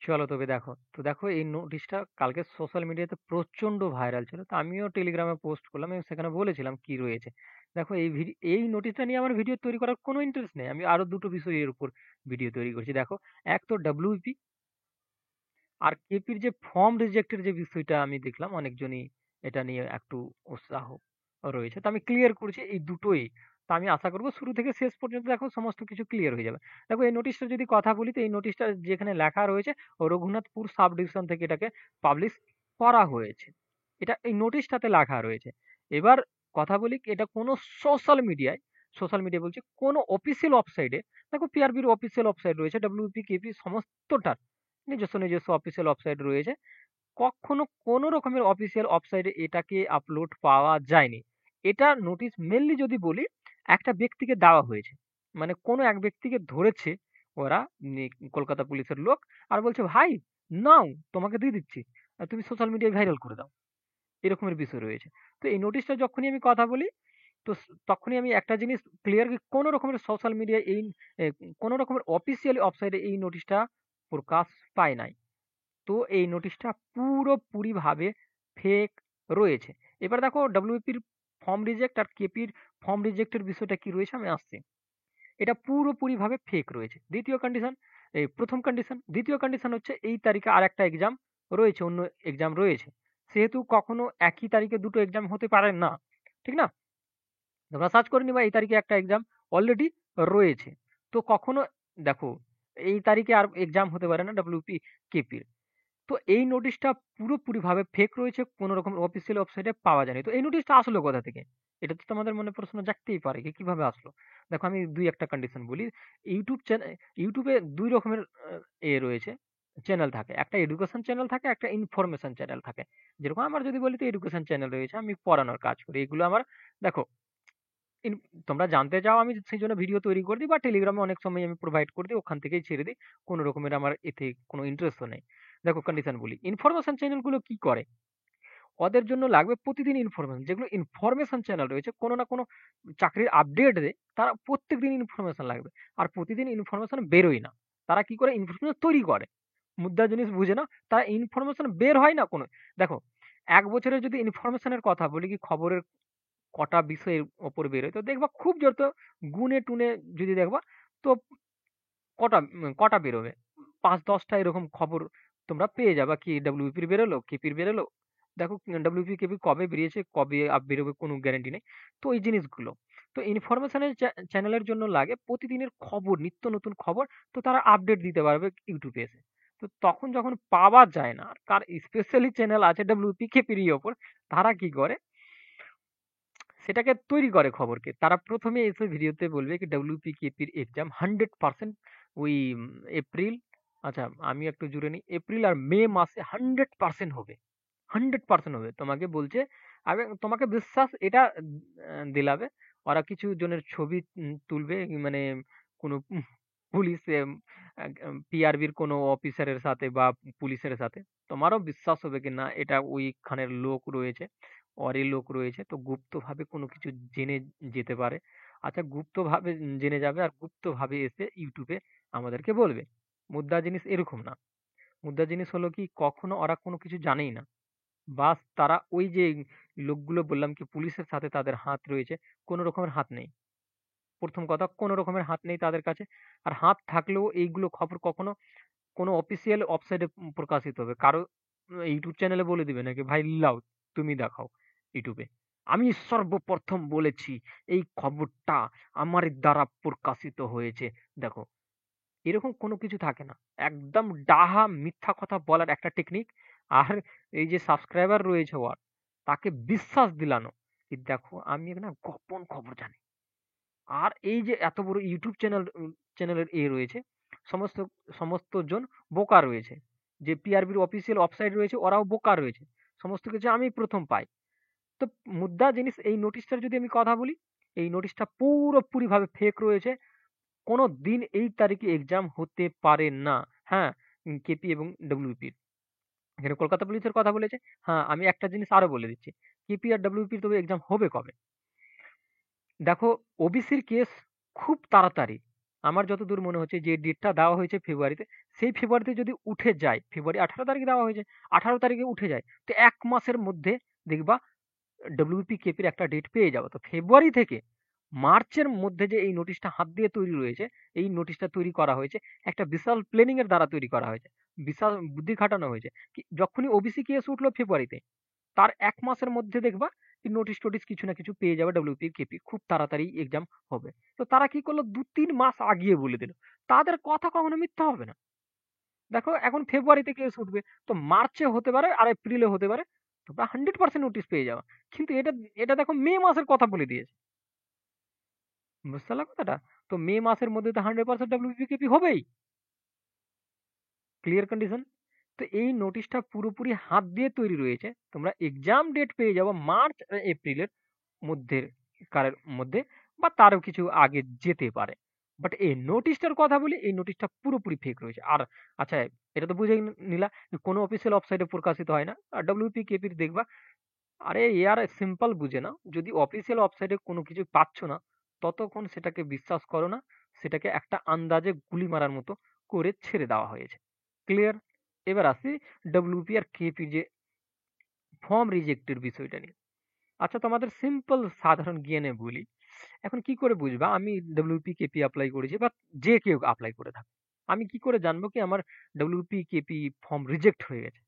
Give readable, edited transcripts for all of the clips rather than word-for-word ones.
চলো তবে দেখো। তো দেখো এই নোটিশটা কালকে সোশ্যাল মিডিয়াতে প্রচন্ড ভাইরাল ছিল। তো আমিও টেলিগ্রামে পোস্ট করলাম এবং সেখানে বলেছিলাম কি রয়েছে। দেখো এই নোটিশটা নিয়ে আমার ভিডিও তৈরি করার কোনো ইন্টারেস্ট নেই। আমি আরো দুটো বিষয়ের উপর ভিডিও তৈরি করছি। দেখো, এক তো ডব্লিউপি আর কেপির যে ফর্ম রিজেক্টের যে বিষয়টা আমি দেখলাম অনেকজনই এটা নিয়ে একটু উৎসাহ রয়েছে। তো আমি ক্লিয়ার করছি এই দুটোই। তো আমি আশা করবো শুরু থেকে শেষ পর্যন্ত দেখো সমস্ত কিছু ক্লিয়ার হয়ে যাবে। দেখো এই নোটিশটা যদি কথা বলি, তো এই নোটিশটা যেখানে লেখা রয়েছে রঘুনাথপুর সাব ডিভিশন থেকে এটাকে পাবলিশ করা হয়েছে। এটা এই নোটিশটাতে লেখা রয়েছে। এবার কথা বলি কি, এটা কোনো সোশ্যাল মিডিয়া বলছি কোনো অফিসিয়াল ওয়েবসাইটে, দেখো পিআরবির অফিসিয়াল ওয়েবসাইট রয়েছে, ডব্লিউপি কেপি সমস্তটার নিজস্ব নিজস্ব অফিসিয়াল ওয়েবসাইট রয়েছে। কখনো কোনো রকমের অফিসিয়াল ওয়েবসাইটে এটাকে আপলোড পাওয়া যায়নি। এটা নোটিশ মেনলি যদি বলি একটা ব্যক্তিকে দেওয়া হয়েছে। মানে কোনো এক ব্যক্তিকে ধরেছে ওরা, কলকাতা পুলিশের লোক, আর বলছে ভাই নাও, তোমাকে দিয়ে দিচ্ছি, আর তুমি সোশ্যাল মিডিয়ায় ভাইরাল করে দাও। এরকমের বিষয় রয়েছে। তো এই নোটিশটা যখনই আমি কথা বলি, তো তখনই আমি একটা জিনিস ক্লিয়ার, কোনো রকমের সোশ্যাল মিডিয়ায় এই এ, কোনো রকমের অফিসিয়ালি ওয়েবসাইটে এই নোটিশটা প্রকাশ পায় নাই। তো এই নোটিশটা পুরোপুরিভাবে ফেক রয়েছে। এবার দেখো ডব্লিউপির ফর্ম রিজেক্ট আর কেপির ফর্ম রিজেক্টের বিষয়টা কি রয়েছে আমি আসছি। এটা পুরোপুরিভাবে ফেক রয়েছে। দ্বিতীয় কন্ডিশন, এই প্রথম কন্ডিশন। দ্বিতীয় কন্ডিশন হচ্ছে এই তারিখে আর একটা এক্সাম রয়েছে, অন্য এক্সাম রয়েছে। সেহেতু কখনো একই তারিখে দুটো এক্সাম হতে পারে না, ঠিক না? তোমরা সার্চ করে নিবা, এই তারিখে একটা এক্সাম অলরেডি রয়েছে। তো কখনো দেখো এই তারিখে আর এক্সাম হতে পারে না ডব্লিউপি কেপির। তো এই নোটিশটা পুরোপুরিভাবে ফেক রয়েছে, কোনো রকম অফিসিয়াল ওয়েবসাইটে পাওয়া যায়নি। তো এই নোটিশটা আসলো কোথা থেকে? এটা তো তোমাদের মনে প্রশ্ন জাগতেই পারে যে কিভাবে আসলো। দেখো আমি দুই একটা কন্ডিশন বলি। ইউটিউব চ্যানেল, ইউটিউবে দুই রকমের রয়েছে, চ্যানেল থাকে। একটা এডুকেশন চ্যানেল থাকে, একটা ইনফরমেশন চ্যানেল থাকে। যেরকম আমার যদি বলি, তো এডুকেশন চ্যানেল রয়েছে, আমি পড়ানোর কাজ করি। এগুলো আমার, দেখো, তোমরা জানতে চাও আমি সেই জন্য ভিডিও তৈরি করে দিই, বা টেলিগ্রামে অনেক সময় আমি প্রোভাইড করে দিই, ওখান থেকেই ছেড়ে দিই। কোনো রকমের আমার এতে কোনো ইন্টারেস্টও নেই। দেখো কন্ডিশন বলি, ইনফরমেশন চ্যানেলগুলো কি করে, ওদের জন্য লাগবে প্রতিদিন ইনফরমেশন। যেগুলো ইনফরমেশন চ্যানেল রয়েছে, কোনো না কোনো চাকরির আপডেট দেয়, তারা প্রত্যেকদিন ইনফরমেশন লাগবে। আর প্রতিদিন ইনফরমেশন বেরোয় না। তারা কি করে ইনফরমেশন তৈরি করে, মুদ্রা জিনিস বুঝে না, তারা ইনফরমেশন বের হয় না কোনো। দেখো, এক বছরের যদি ইনফরমেশনের কথা বলি, কি খবরের কটা বিষয়ের ওপর বেরোয়, তো দেখবা খুব জোর তো গুনে টুনে যদি দেখবা, তো কটা বেরোবে, ৫-১০টা এরকম খবর তোমরা পেয়ে যাবা। কি ডব্লিউপির বেরোলো, কেপির বেরোলো। দেখো ডব্লিউপি কেপি কবে বেরিয়েছে, কবে বেরোবে কোনো গ্যারান্টি নেই। তো এই জিনিসগুলো, তো ইনফরমেশনের চ্যানেলের জন্য লাগে প্রতিদিনের খবর, নিত্য নতুন খবর। তো তারা আপডেট দিতে পারবে ইউটিউবে এসে। তো তখন যখন পাওয়া যায় না, কার স্পেশালি চ্যানেল আছে ডব্লিউপি কেপির ওপর, তারা কি করে, সেটাকে তৈরি করে খবরকে। তারা প্রথমে এসে ভিডিওতে বলবে কি ডব্লিউপিকেপির এক্সাম 100% ওই এপ্রিল, আচ্ছা আমি একটু জুড়ে নিই, এপ্রিল আর মে মাসে 100% হবে। 100% হবে তোমাকে বলছে। এবং তোমাকে বিশ্বাস এটা দিলাবে। ওরা কিছু জনের ছবি তুলবে, মানে কোনো পুলিশ, পিআরবির কোনো অফিসারের সাথে বা পুলিশের সাথে। তোমারও বিশ্বাস হবে কি না এটা ওইখানের লোক রয়েছে, অরে লোক রয়েছে, তো গুপ্তভাবে কোনো কিছু জেনে যেতে পারে। আচ্ছা, গুপ্তভাবে জেনে যাবে আর গুপ্তভাবে এসে ইউটিউবে আমাদেরকে বলবে। মুদ্রা জিনিস এরকম না। মুদ্রা জিনিস হলো কি, কখনো ওরা কোনো কিছু জানেই না। বাস তারা ওই যে লোকগুলো বললাম কি পুলিশের সাথে তাদের হাত রয়েছে, কোনো রকমের হাত নেই। প্রথম কথা, কোনো রকমের হাত নেই তাদের কাছে। আর হাত থাকলেও এইগুলো খবর কখনো কোনো অফিসিয়াল ওয়েবসাইটে প্রকাশিত হবে, কারো ইউটিউব চ্যানেলে বলে দিবে নাকি ভাই লাও তুমি দেখাও ইউটিউবে, আমি সর্বপ্রথম বলেছি এই খবরটা আমার দ্বারা প্রকাশিত হয়েছে, দেখো। এরকম কোনো কিছু থাকে না। একদম ডাহা মিথ্যা কথা বলার একটা টেকনিক। আর এই যে সাবস্ক্রাইবার রয়েছে ওর, তাকে বিশ্বাস দিলানো কি দেখো আমি না গোপন খবর জানি। আর এই যে এত বড় ইউটিউব চ্যানেলের রয়েছে, সমস্ত সমস্ত জন বোকা রয়েছে। যে পিআরবির অফিসিয়াল ওয়েবসাইট রয়েছে, ওরাও বোকা রয়েছে। সমস্ত কিছু আমি প্রথম পাই। তো মুদ্রা জিনিস, এই নোটিশটার যদি আমি কথা বলি, এই নোটিশটা পুরোপুরি ভাবে ফেক রয়েছে। কোনো দিন এই তারিখে এক্সাম হতে পারে না। হ্যাঁ, কেপি এবং ডব্লিউপির, এখানে কলকাতা পুলিশের কথা বলেছে। হ্যাঁ, আমি একটা জিনিস আরো বলে দিচ্ছি, কেপি আর ডব্লিউপির তবে এক্সাম হবে কবে। দেখো, ওবিসির কেস খুব তাড়াতাড়ি, আমার যতদূর মনে হচ্ছে যে ডেটটা দেওয়া হয়েছে ফেব্রুয়ারিতে, সেই ফেব্রুয়ারিতে যদি উঠে যায়, ফেব্রুয়ারি 18 তারিখে দেওয়া হয়েছে, 18 তারিখে উঠে যায়, তো 1 মাসের মধ্যে দেখবা ডব্লিউপিকেপির একটা ডেট পেয়ে যাবো। তো ফেব্রুয়ারি থেকে মার্চের মধ্যে যে এই নোটিশটা হাত দিয়ে তৈরি রয়েছে, এই নোটিশটা তৈরি করা হয়েছে একটা বিশাল প্ল্যানিং এর দ্বারা তৈরি করা হয়েছে, বিশাল বুদ্ধি খাটানো হয়েছে। যখনই ওবিসি কেস উঠলো ফেব্রুয়ারিতে, তার 1 মাসের মধ্যে দেখবা নোটিশ টোটিস কিছু না কিছু পেয়ে যাবে ডব্লিউপিকেপি, খুব তাড়াতাড়ি এক্সাম হবে। তো তারা কি করলো, 2-3 মাস আগিয়ে বলে দিল। তাদের কথা কখনো মিথ্যা হবে না। দেখো এখন ফেব্রুয়ারিতে কেস উঠবে, তো মার্চে হতে পারে আর এপ্রিলে হতে পারে, তোমরা 100% নোটিশ পেয়ে যাওয়া। কিন্তু এটা এটা দেখো মে মাসের কথা বলে দিয়েছে, বুঝতে পারলা কথাটা? তো মে মাসের মধ্যে তো 100% ডব্লিউপিকেপি হবেই, ক্লিয়ার কন্ডিশন। তো এই নোটিশটা পুরোপুরি হাত দিয়ে তৈরি রয়েছে, তোমরা এক্সাম ডেট পেয়ে যাবো মার্চ আর এপ্রিলের মধ্যে, কারের মধ্যে, বা তারও কিছু আগে যেতে পারে। বাট এই নোটিশটার কথা বলি, এই নোটিশটা পুরোপুরি ফেক রয়েছে। আর আচ্ছা, এটা তো বুঝে নিলা যে কোনো অফিসিয়াল ওয়েবসাইটে প্রকাশিত হয় না। আর ডব্লিউপিকেপির দেখবা, আরে ইয়ার সিম্পল বুঝে নাও, যদি অফিসিয়াল ওয়েবসাইটে কোনো কিছু পাচ্ছ না, ততক্ষণ সেটাকে বিশ্বাস করো না, সেটাকে একটা আন্দাজে গুলি মারার মতো করে ছেড়ে দেওয়া হয়েছে। ক্লিয়ার? এবার আসি ডব্লিউপি আর কেপি যে ফর্ম রিজেক্টের বিষয়টা নিয়ে। আচ্ছা, তোমাদের সিম্পল সাধারণ জ্ঞানে বলি, এখন কি করে বুঝবা আমি ডব্লিউপিকেপি অ্যাপ্লাই করেছি, বা যে কেউ অ্যাপ্লাই করে থাকে, আমি কি করে জানবো কি আমার ডব্লিউপিকেপি ফর্ম রিজেক্ট হয়ে গেছে?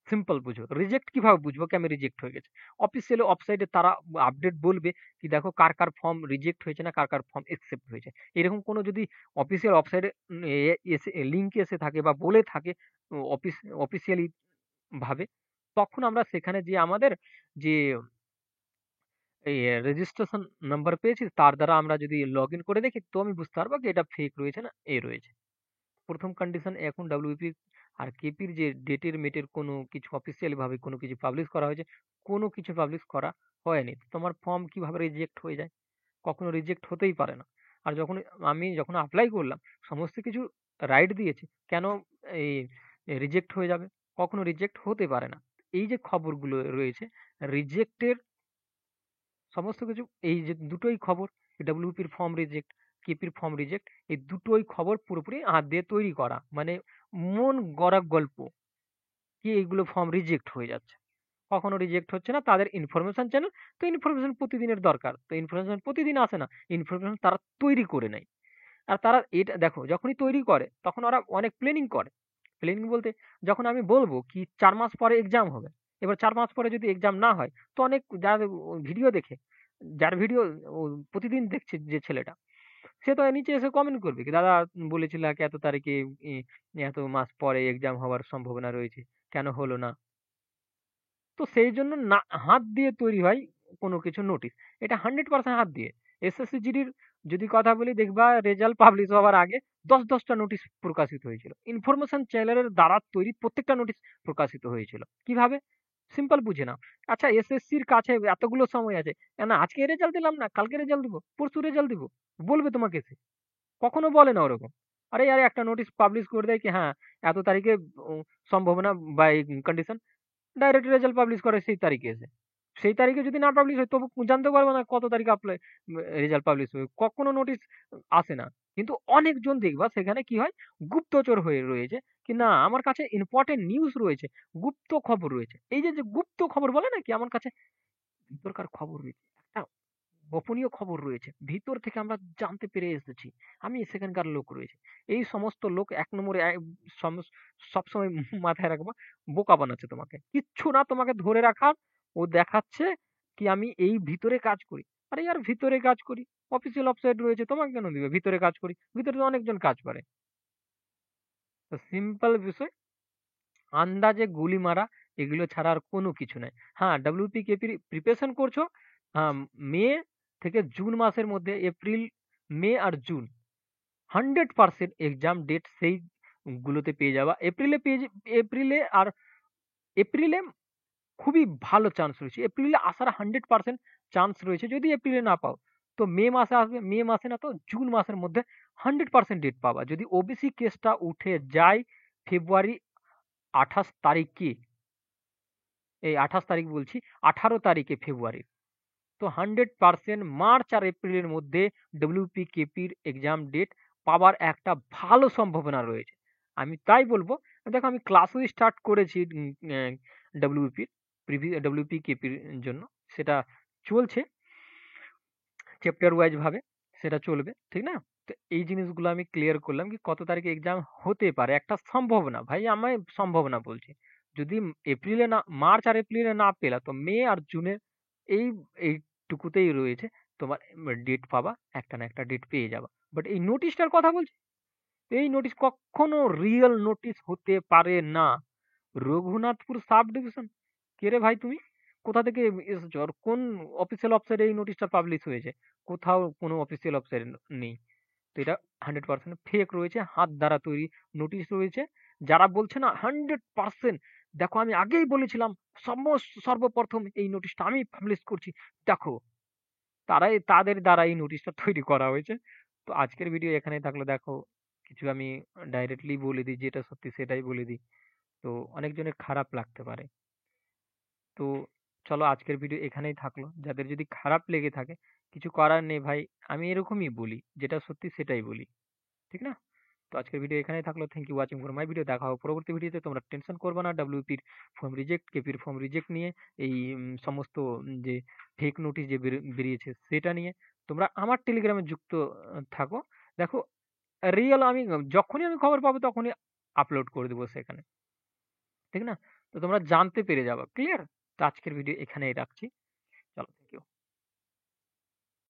সিম্পল বুঝো, রিজেক্ট কিভাবে বুঝবো কি আমি রিজেক্ট হয়ে গেছে? অফিসিয়াল ওয়েবসাইটে তারা আপডেট বলবে কি দেখো কার কার ফর্ম রিজেক্ট হয়েছে না কার কার ফর্ম অ্যাকসেপ্ট হয়েছে। এরকম কোনো যদি অফিসিয়াল ওয়েবসাইটে এসে লিঙ্ক এসে থাকে বা বলে থাকে অফিসিয়ালি ভাবে, তখন আমরা সেখানে যে আমাদের যে এই রেজিস্ট্রেশন নাম্বার পেয়েছি তার দ্বারা আমরা যদি লগ ইন করে দেখি, তো আমি বুঝতে পারবো যে এটা ফেক রয়েছে না এ রয়েছে। প্রথম কন্ডিশন, এখন ডাব্লিউপি আর কেপির যে ডেটের মেটের কোনো কিছু অফিসিয়ালি ভাবে কোনো কিছু পাবলিশ করা হয়েছে, কোনো কিছু পাবলিশ করা হয়নি। তো তোমার ফর্ম কিভাবে রিজেক্ট হয়ে যায়? কখনো রিজেক্ট হতেই পারে না। আর যখন অ্যাপ্লাই করলাম, সমস্ত কিছু রাইট দিয়েছি, কেন এই রিজেক্ট হয়ে যাবে? কখনো রিজেক্ট হতে পারে না। এই যে খবরগুলো রয়েছে রিজেক্টের, সমস্ত কিছু, এই যে দুটোই খবর, ডব্লিউপির ফর্ম রিজেক্ট, কেপির ফর্ম রিজেক্ট, এই দুটোই খবর পুরোপুরি হাত দিয়ে তৈরি করা, মানে মন গড়া গল্প, কি এইগুলো ফর্ম রিজেক্ট হয়ে যাচ্ছে। কখনো রিজেক্ট হচ্ছে না, তাদের ইনফরমেশন চ্যানেল, তো ইনফরমেশন প্রতিদিনের দরকার, তো ইনফরমেশন প্রতিদিন আসে না, ইনফরমেশন তারা তৈরি করে নেয়। আর তারা এটা দেখো, যখনই তৈরি করে তখন ওরা অনেক প্ল্যানিং করে। প্ল্যানিং বলতে, যখন আমি বলবো কি 4 মাস পরে এক্সাম হবে, এবার 4 মাস পরে যদি এক্সাম না হয়, তো অনেক যার ভিডিও দেখে, যার ভিডিও প্রতিদিন দেখছে যে ছেলেটা, সে তো নিচে এসে কমেন্ট করবে কি দাদা বলেছিল কি এত তারিখে এত মাস পরে এক্সাম হওয়ার সম্ভাবনা রয়েছে, কেন হলো না? তো সেই জন্য না, হাত দিয়ে তৈরি হয় কোনো কিছু নোটিশ, এটা 100% হাত দিয়ে। এসএসসি জিডির যদি কথা বলি, দেখবা রেজাল্ট পাবলিশ হওয়ার আগে 10-10টা নোটিশ প্রকাশিত হয়েছিল, ইনফরমেশন চ্যানেলের দ্বারা তৈরি প্রত্যেকটা নোটিশ প্রকাশিত হয়েছিল। কিভাবে? সিম্পল বুঝে নাও। আচ্ছা, এসএসসির কাছে এতগুলো সময় আছে, না আজকে রেজাল্ট দিলাম না, কালকে রেজাল্ট দিব, পরশু রেজাল্ট দিব, বলবে তোমাকে সে? কখনো বলে না ওরকম। আরে আরে একটা নোটিশ পাবলিশ করে দেয় কি হ্যাঁ এত তারিখে সম্ভাবনা বা কন্ডিশন, ডাইরেক্ট রেজাল্ট পাবলিশ করে সেই তারিখে এসে। সেই তারিখে যদি না পাবলিশ হয় তবু জানতে পারবো না কত তারিখে রেজাল্ট পাবলিশ হবে, কখনো নোটিশ আসে না। কিন্তু অনেকজন দেখবা সেখানে কি হয়, গুপ্তচর হয়ে রয়েছে, কি না আমার কাছে ইম্পর্টেন্ট নিউজ রয়েছে, গুপ্ত খবর রয়েছে। এই যে যে গুপ্ত খবর বলে না কি, আমার কাছে ভিতরকার খবর রয়েছে, একটা গোপনীয় খবর রয়েছে, ভিতর থেকে আমরা জানতে পেরে এসেছি, আমি সেখানকার লোক রয়েছে। এই সমস্ত লোক 1 নম্বরে সবসময় মাথায় রাখবো, বোকা বানাচ্ছে তোমাকে, কিচ্ছু না তোমাকে ধরে রাখার। ও দেখাচ্ছে কি আমি এই ভিতরে কাজ করি। আরে ইয়ার ভিতরে কাজ করি, অফিসিয়াল ওয়েবসাইট রয়েছে, তোমাকে কেন দিবে ভিতরে কাজ করি? ভিতরে তো অনেকজন কাজ করে। তো সিম্পল বিষয়, আন্দাজে গুলি মারা, এগুলো ছাড়া আর কোনো কিছু নাই। হ্যাঁ, ডব্লিউপিকেপি প্রিপারেশন করছো, হ্যাঁ, মে থেকে জুন মাসের মধ্যে, এপ্রিল, মে আর জুন 100% এক্সাম ডেট সেই গুলোতে পেয়ে যাবা। এপ্রিলে আর এপ্রিলে খুবই ভালো চান্স রয়েছে, এপ্রিলে আসার 100% চান্স রয়েছে। যদি এপ্রিলে না পাও, তো মে মাসে আসবে, মে মাসে না তো জুন মাসের মধ্যে 100% ডেট পাবা। যদি ওবিসি কেসটা উঠে যায় ফেব্রুয়ারি 28 তারিখে, এই 28 তারিখ বলছি, 18 তারিখে ফেব্রুয়ারি, তো 100% মার্চ আর এপ্রিলের মধ্যে ডব্লিউপিকেপির এক্সাম ডেট পাওয়ার একটা ভালো সম্ভাবনা রয়েছে। আমি তাই বলবো, দেখো আমি ক্লাসও স্টার্ট করেছি ডব্লিউপির ডব্লিউপি কেপির জন্য, সেটা চলছে চ্যাপ্টার ওয়াইজ ভাবে, সেটা চলবে ঠিক না। তো এই জিনিসগুলো আমি ক্লিয়ার করলাম কি কত তারিখে এক্সাম হতে পারে, একটা সম্ভাবনা, ভাই আমি সম্ভাবনা বলছি। যদি এপ্রিলে না, মার্চ আর এপ্রিলে না পেলা তো মে আর জুনে এই এইটুকুতেই রয়েছে তোমার ডেট পাবা, একটা না একটা ডেট পেয়ে যাবা। বাট এই নোটিশটার কথা বলছি, এই নোটিশ কখনো রিয়েল নোটিশ হতে পারে না। রঘুনাথপুর সাব ডিভিশন, কে রে ভাই তুমি, কোথা থেকে এসেছো, আর কোন অফিসিয়াল ওয়েবসাইটে এই নোটিশটা পাবলিশ হয়েছে? কোথাও কোনো অফিসিয়াল ওয়েবসাইট নেই। তো এটা 100% ফেক রয়েছে, হাত দ্বারা তৈরি নোটিশ রয়েছে। যারা বলছে না 100%, দেখো আমি আগেই বলেছিলাম সর্বপ্রথম এই নোটিশটা আমি পাবলিশ করছি, দেখো তাদের দ্বারা এই নোটিশটা তৈরি করা হয়েছে। তো আজকের ভিডিও এখানেই থাকলো। দেখো কিছু আমি ডাইরেক্টলি বলে দিই, যেটা সত্যি সেটাই বলে দিই, তো অনেকজনের খারাপ লাগতে পারে। তো চলো আজকের ভিডিও এখানেই থাকলো। যাদের যদি খারাপ লেগে থাকে, কিছু করার নেই ভাই, আমি এরকমই বলি, যেটা সত্যি সেটাই বলি, ঠিক না? তো আজকের ভিডিও এখানেই থাকলো। Thank you watching for my video. দেখা হবে পরবর্তী ভিডিওতে। তোমরা টেনশন করবে না ডব্লিউপির ফর্ম রিজেক্ট, কেপির ফর্ম রিজেক্ট নিয়ে, এই সমস্ত যে ফেক নোটিশ যে বেরিয়েছে সেটা নিয়ে। তোমরা আমার টেলিগ্রামে যুক্ত থাকো। দেখো রিয়েল আমি যখনই আমি খবর পাবো তখনই আপলোড করে দেবো সেখানে, ঠিক না? তো তোমরা জানতে পেরে যাবে, ক্লিয়ার? তো আজকের ভিডিও এখানেই রাখছি।